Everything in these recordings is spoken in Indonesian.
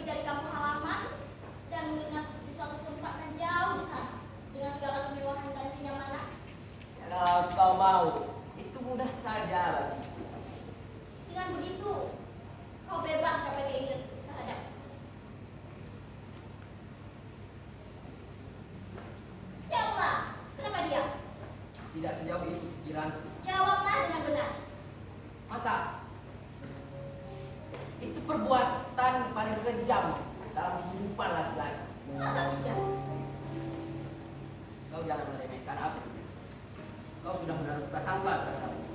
dari kampung halaman dan menginap di suatu tempat yang jauh di sana dengan segala kemewahan dan kenyamanan. Kalau kau mau, itu mudah saja bagiku. Dengan begitu, kau bebas capai keinginan terhadap. Jawablah, kenapa diam? Tidak sejauh itu pikiranku. Jawablah dengan benar. Masa? Itu perbuatan paling kejam dalam kehidupan laki-laki. Masa tidak? Kau jangan meremehkan aku. Kau sudah menaruh prasangka terhadapku.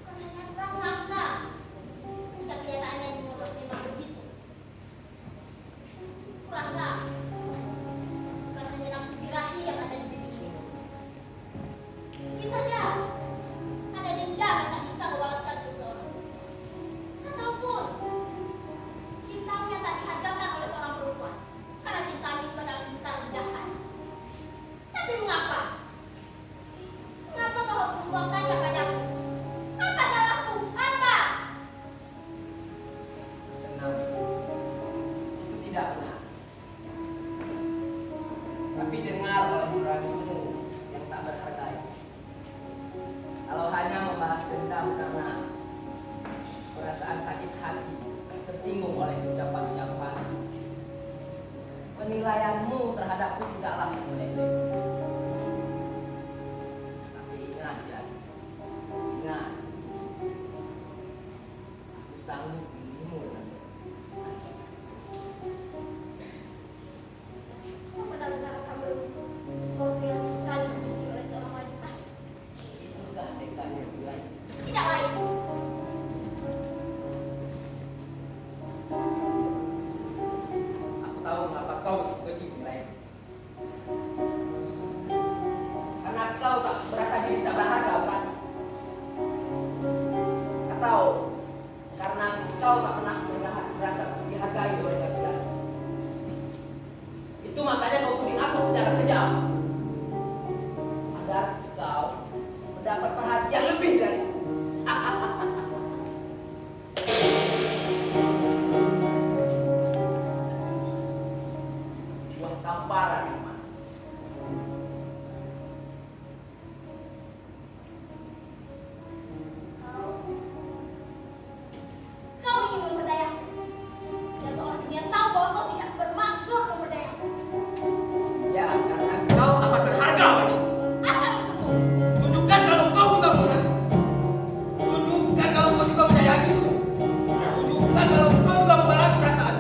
Bukan hanya prasangka, jika kenyataannya memang begitu. Kurasa bukan hanya nafsu birahi yang ada di diri sini. Mungkin saja ada dendam yang tak bisa membalaskan seseorang. Ataupun cintamu yang tak dihargakan oleh seorang perempuan. Karena cintamu itu adalah cinta rendahan. Tapi mengapa? Mengapa kau harus membuangkannya padaku? Apa salahku? Apa? Tenang. Itu tidak benar. Tapi dengar oleh nuranimu yang tak berharga itu. Kalau hanya membahas dendam karena perasaan sakit hati tersinggung oleh ucapan-ucapan, penilaianmu terhadapku tidaklah meleset. Tapi ingat ya, ingat, aku sanggup membunuhmu dengan berat. Kau benar-benar akan beruntung sesuatu yang sekali dimiliki oleh seorang wanita. Itulah tekadnya Bilal. Tidak lain. Aku tahu mengapa kau begitu benci Bilal. Karena kau tak merasa diri tak berharga, bukan? Atau karena kau tak pernah merasa dihargai oleh laki-laki. Itu makanya kau tuding aku secara kejam. Agar kau mendapat perhatian lebih dariku. Buah tamparan yang manis. Kau ingin memperdayaku. Dan seolah dunia tahu bahwa kau tidak bermaksud memperdayaku. Ya, karena kau amat berharga bagiku. Apa maksudmu? Tunjukkan kalau kau juga mengerti. Tunjukkan kalau kau juga menyayangiku. Tunjukkan kalau kau juga membalas perasaan.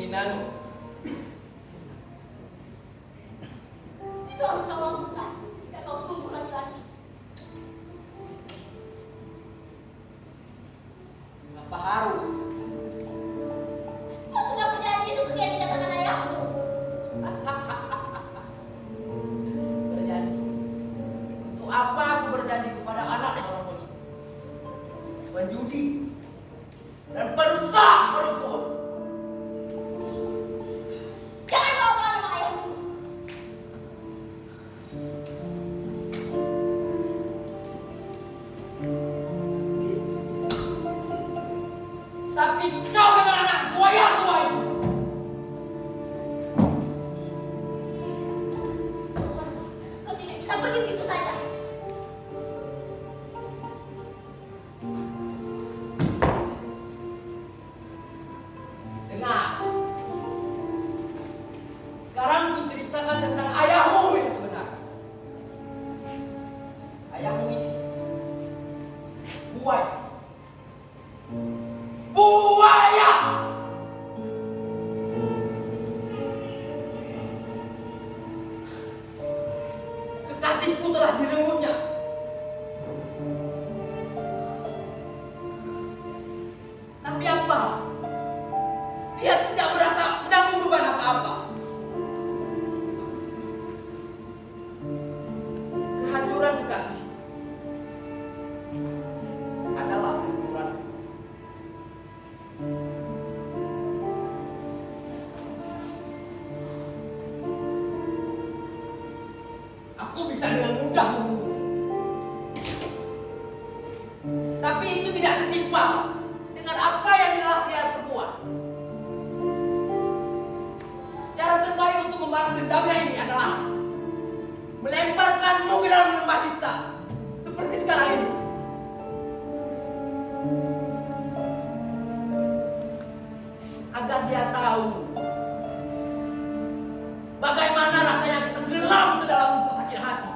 keinginanmu. Itu harus kau lakukan jika kau sungguh laki-laki. Apa harus? Kau sudah berjanji seperti yang dikatakan ayahmu. Berjanji. Untuk apa aku berjanji kepada anak seorang wanita? Menjudi dan perusak perempuan. Jangan bawa nama ayahmu. Tapi kau memang anak buaya tua itu. Kau tidak bisa pergi begitu saja. Dengar. Sekarang ku ceritakan tentang ayahmu yang sebenarnya. Ayahmu ini buaya. Buaya! Kekasihku telah direngutnya. Tapi apa? Dia tidak merasa menanggung beban apa-apa. Kehancuran kekasih adalah kehancuran. Aku bisa dengan mudah membunuhnya. Tapi itu tidak setimpal dengan apa yang telah dia perbuat. Cara terbaik untuk membalas dendamnya ini adalah melemparkanmu ke dalam lembah Dista seperti sekarang ini. Agar dia tahu bagaimana rasanya tenggelam ke dalam lubuk sakit hati.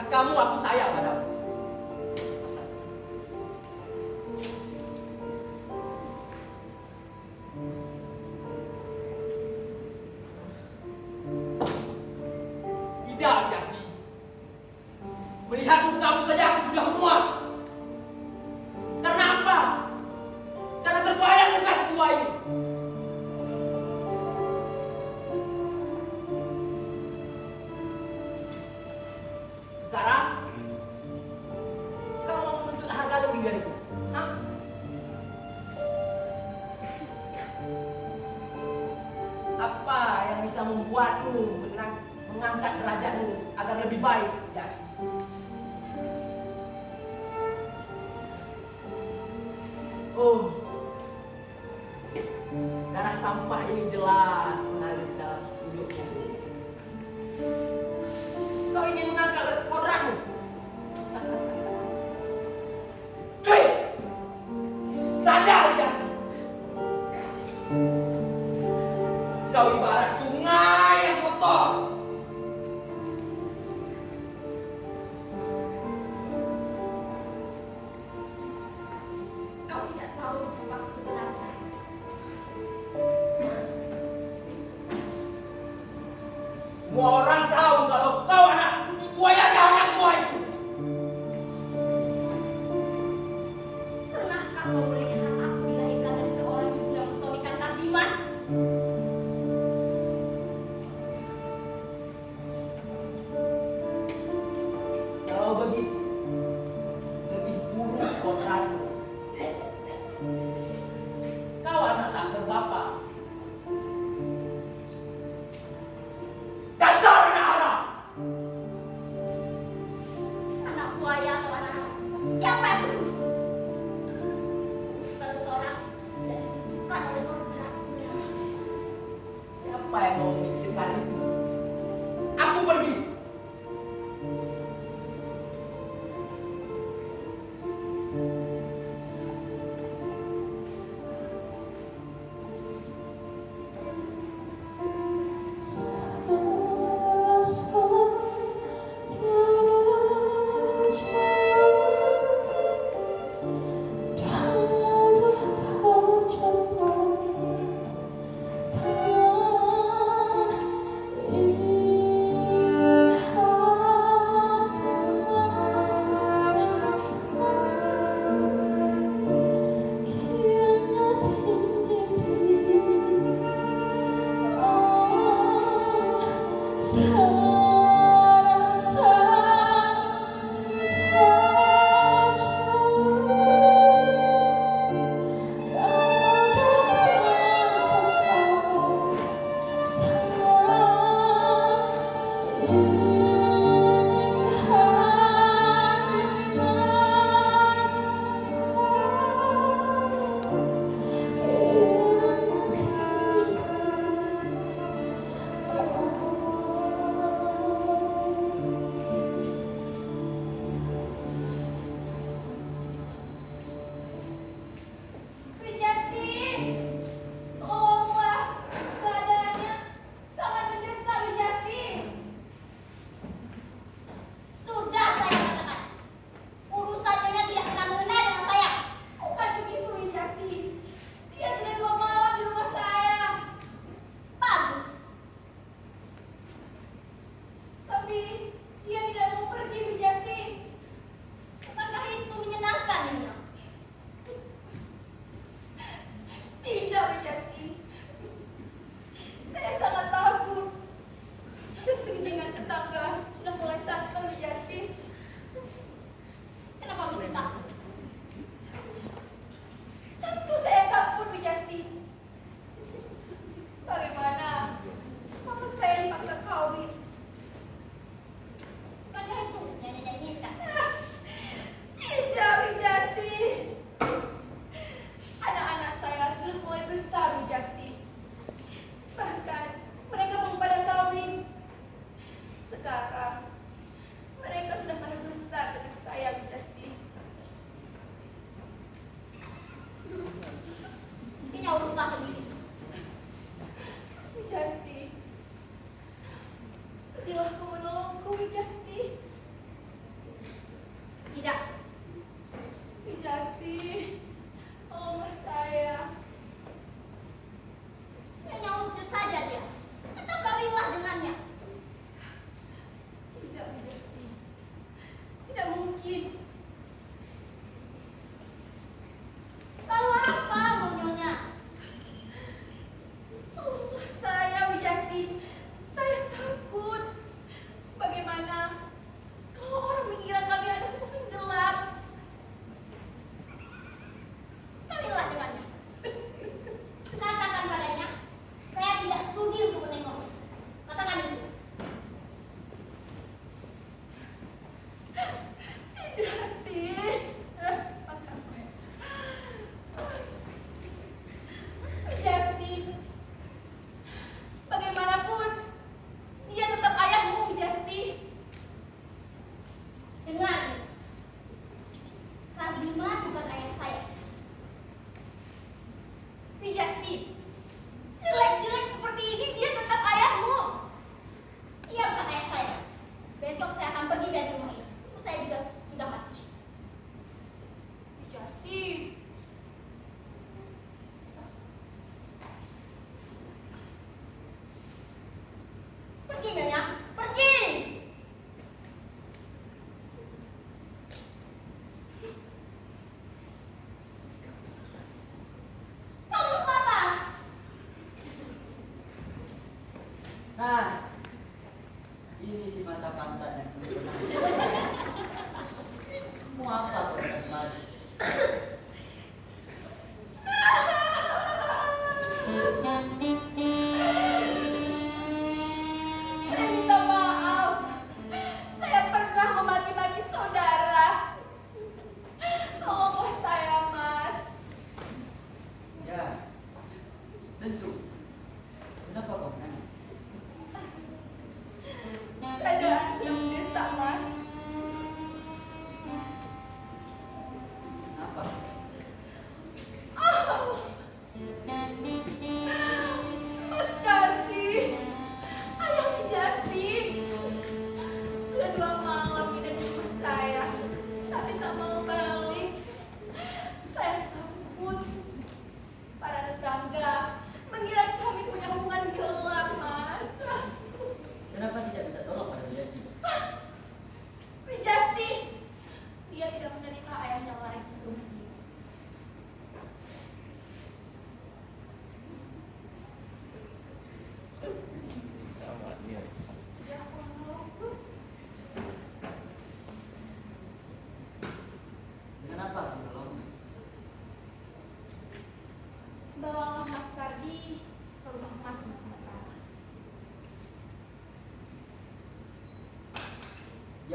Kamu aku sayang padamu. Tidak, Yasi. Melihat mukamu saja aku sudah muak. Karena apa? Karena terbayang muka setua ini. Sekarang, kau mau menuntut harga lebih dariku? Hah? Apa yang bisa membuatmu mengangkat derajatmu agar lebih baik, Yasi? Oh, darah sampah ini jelas mengalir dalam hidupmu. Kau ingin mengangkat kodratmu? Cuy! Sadar, Yasi! Kau ibarat sungai yang kotor. Kau tidak tahu siapa aku sebenarnya. Semua orang tahu kalau kau anak si buaya anak tua itu. Pernahkah kau melihat aku dilahirkan dari seorang ibu yang mensuamikan Kardiman?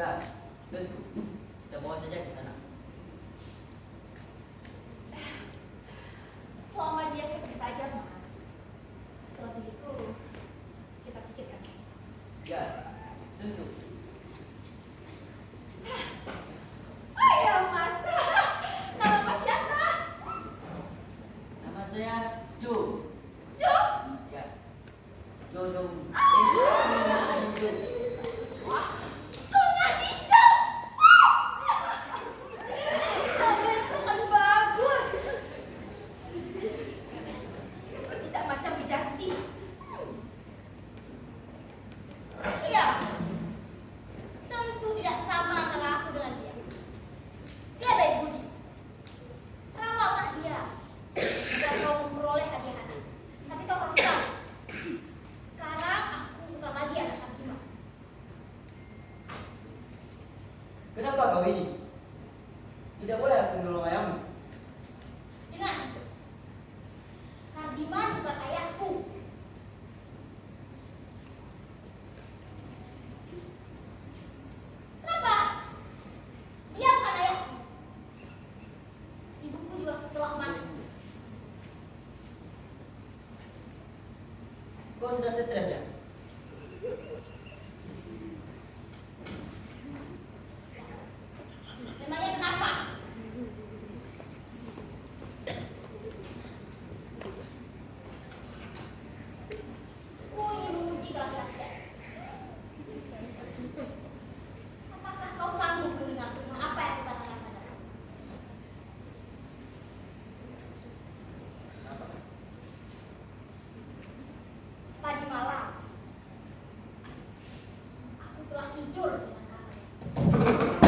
Ya, tentu. Kita bawa saja ke sana. Selama dia pergi saja, Mas. Setelah itu, kita pikirkan sama-sama. Ya, tentu. Ayo, Mas. Nama Mas siapa? Nama saya Jo. Jo. Ya. Jo. Wah, Sunganijo. Namanya sangat bagus. Tidak macam Wijasti. Iya. Tentu tidak sama antara aku dengan dia. Dia baik budi. Rawatlah dia. Jika kau memperoleh hadiah anak. Tapi kau harus tahu. Sekarang aku bukan lagi anak Fatima. Kenapa kau ini? Tidak boleh aku menolong ayahmu. Dengar, Ijo. Kardiman bukan ayahku. Kenapa? Dia bukan ayahku. Ibuku juga telah mati. Kau sudah stres ya? Memangnya kenapa? Ku ingin menguji kelakuan. Apakah kau sanggup mendengar semua apa yang kukatakan padamu? Tadi malam, aku telah tidur dengan kamu.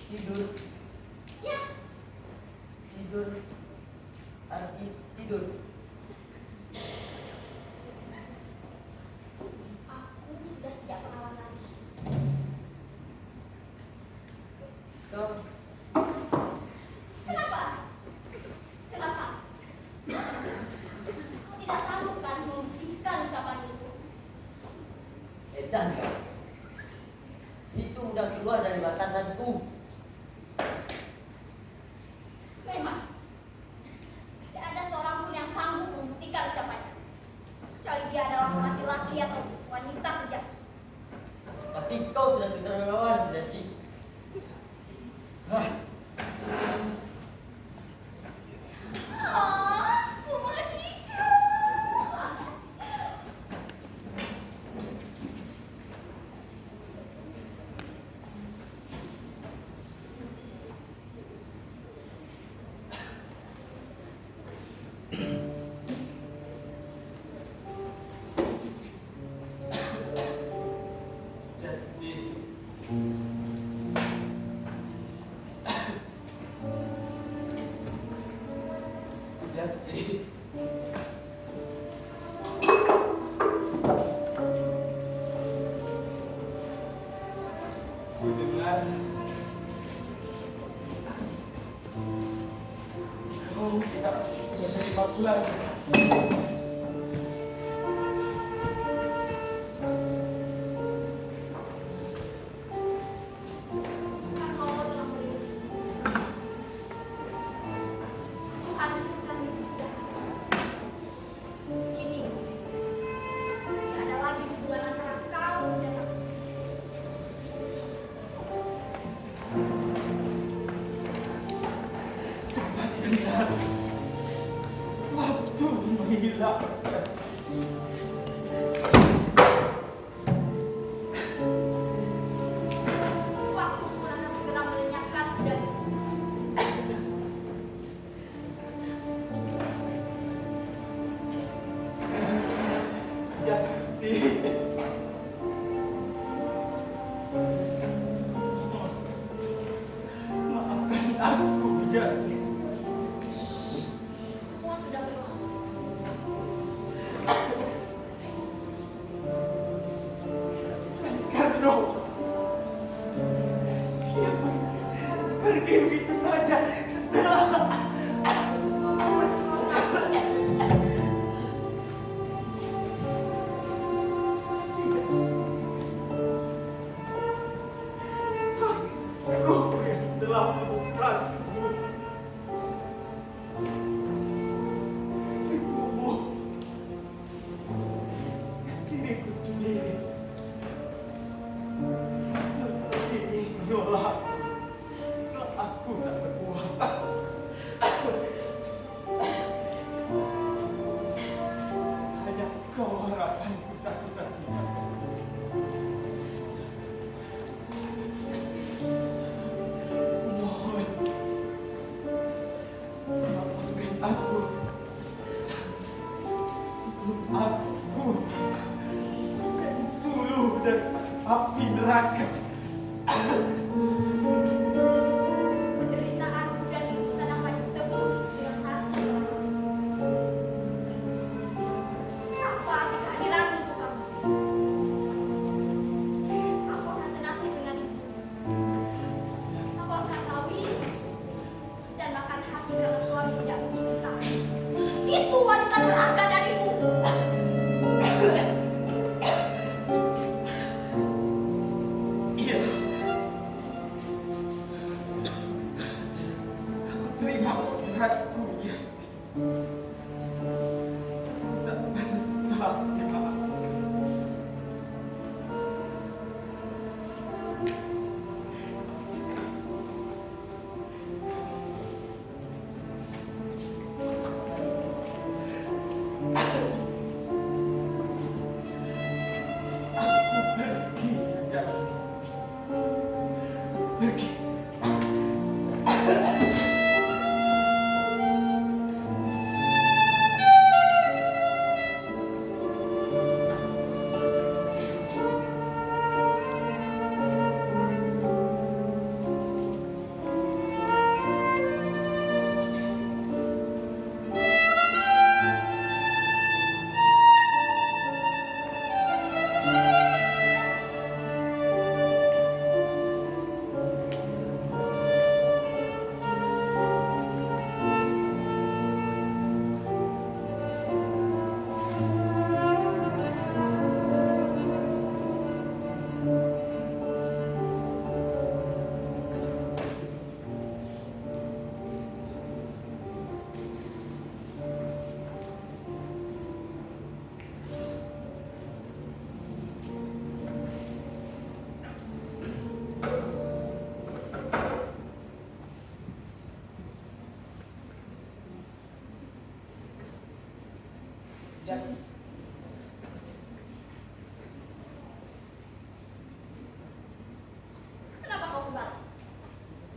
Tidur. Ya, Tidur. Arti tidur. aku sudah tidak perawan lagi. Kau Kenapa? Kenapa? Kau tidak sanggup kan membuktikan ucapan itu? edan. Itu udah keluar dari batasanku. Memang tidak ada seorang pun yang sanggup membuktikan ucapannya. Kecuali dia adalah laki-laki atau wanita saja. Tapi kau sudah keterlaluan, Desi. Hah. Ah, Sumadijo. Dengar kamu tidak menerima pulang. Karena Allah telah melindungi. Aku hancurkan itu sudah. Kini tidak ada lagi hubungan antara kau dan aku. Benar, waktu menghilang. Waktu pun akan segera melenyapkan dari sini. Jasti. Maafkan aku, Jasti. Semua sudah berlalu. Karena dia pergi begitu saja setelah Mama berdosa. diriku sendiri. Seperti inilah aku tak berbuat. Hanya kau harapanku satu-satunya. Mohon maafkan aku sebelum aku menjadi suluh dan api neraka. Penderitaanku dan itu tak dapat ditebus dengan satu. Apa arti kehadiran untuk kamu? Aku akan senasib dengan ibu. Aku akan kawin dan makan hati karena suami tidak mencinta. Itu warisan berharga darimu. Iya. Aku terima kodratku, Yasti. Aku tak pantas dimaafkan. Aku pergi, Yasti. Pergi. Yasti, Kenapa kau kembali?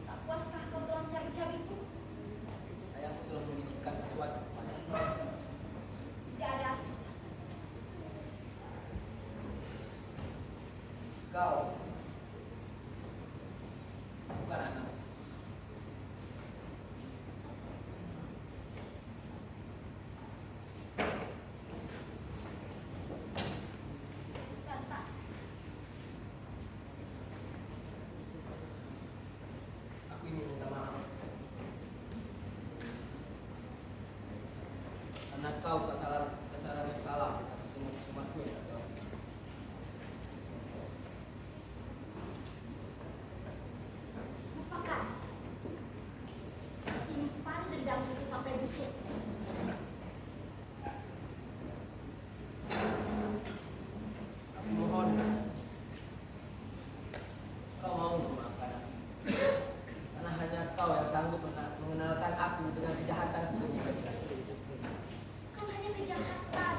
Tak puaskah kau telah mencabik-cabikku? ayahku sudah membisikkan sesuatu kepadamu. Tidak ada. Kau bukan anak. Lantas. Aku ingin minta maaf. Karena kau sasaran yang salah atas dengan sumatku yang tak jelas. Lupakan. Simpan dendam itu sampai busuk. Aku mohon, kau mau memaafkan aku. Karena hanya kau yang sanggup mengenalkan aku dengan kejahatanku sendiri. Kan hanya kejahatan.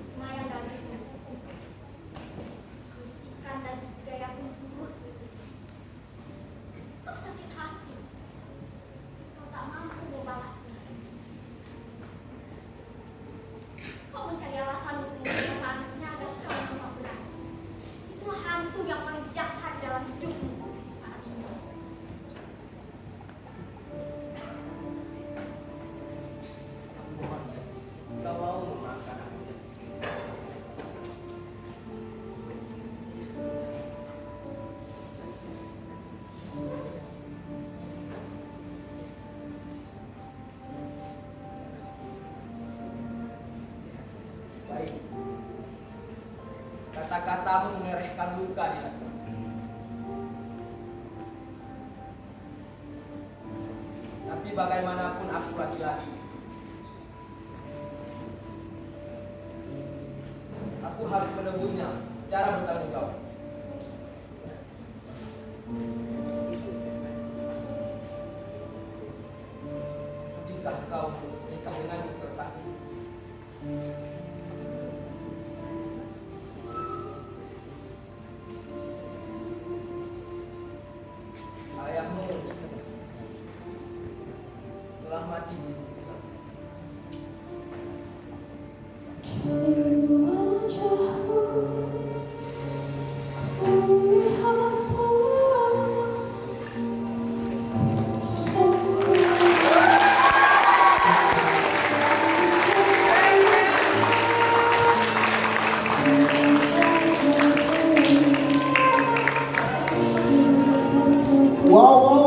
Semaya darimu. Kelicikan dan gaya pun turut. Kau sakit hati. Kau tak mampu membalasnya. Kau mencari alasan untuk membunuh anaknya dan kau semua benar. Itulah hantu yang paling jahat dalam hidupmu saat ini. Aku mohon, Yasti, kau mau memaafkan aku, Yasti. Baik. Kata-katamu menyerehkan luka di hati. Tapi bagaimanapun aku laki-laki. Aku Aku harus menebusnya cara bertanggung jawab. Sudahkah kau menikah denganku, Surtasi? Ayahmu telah mati. Wow,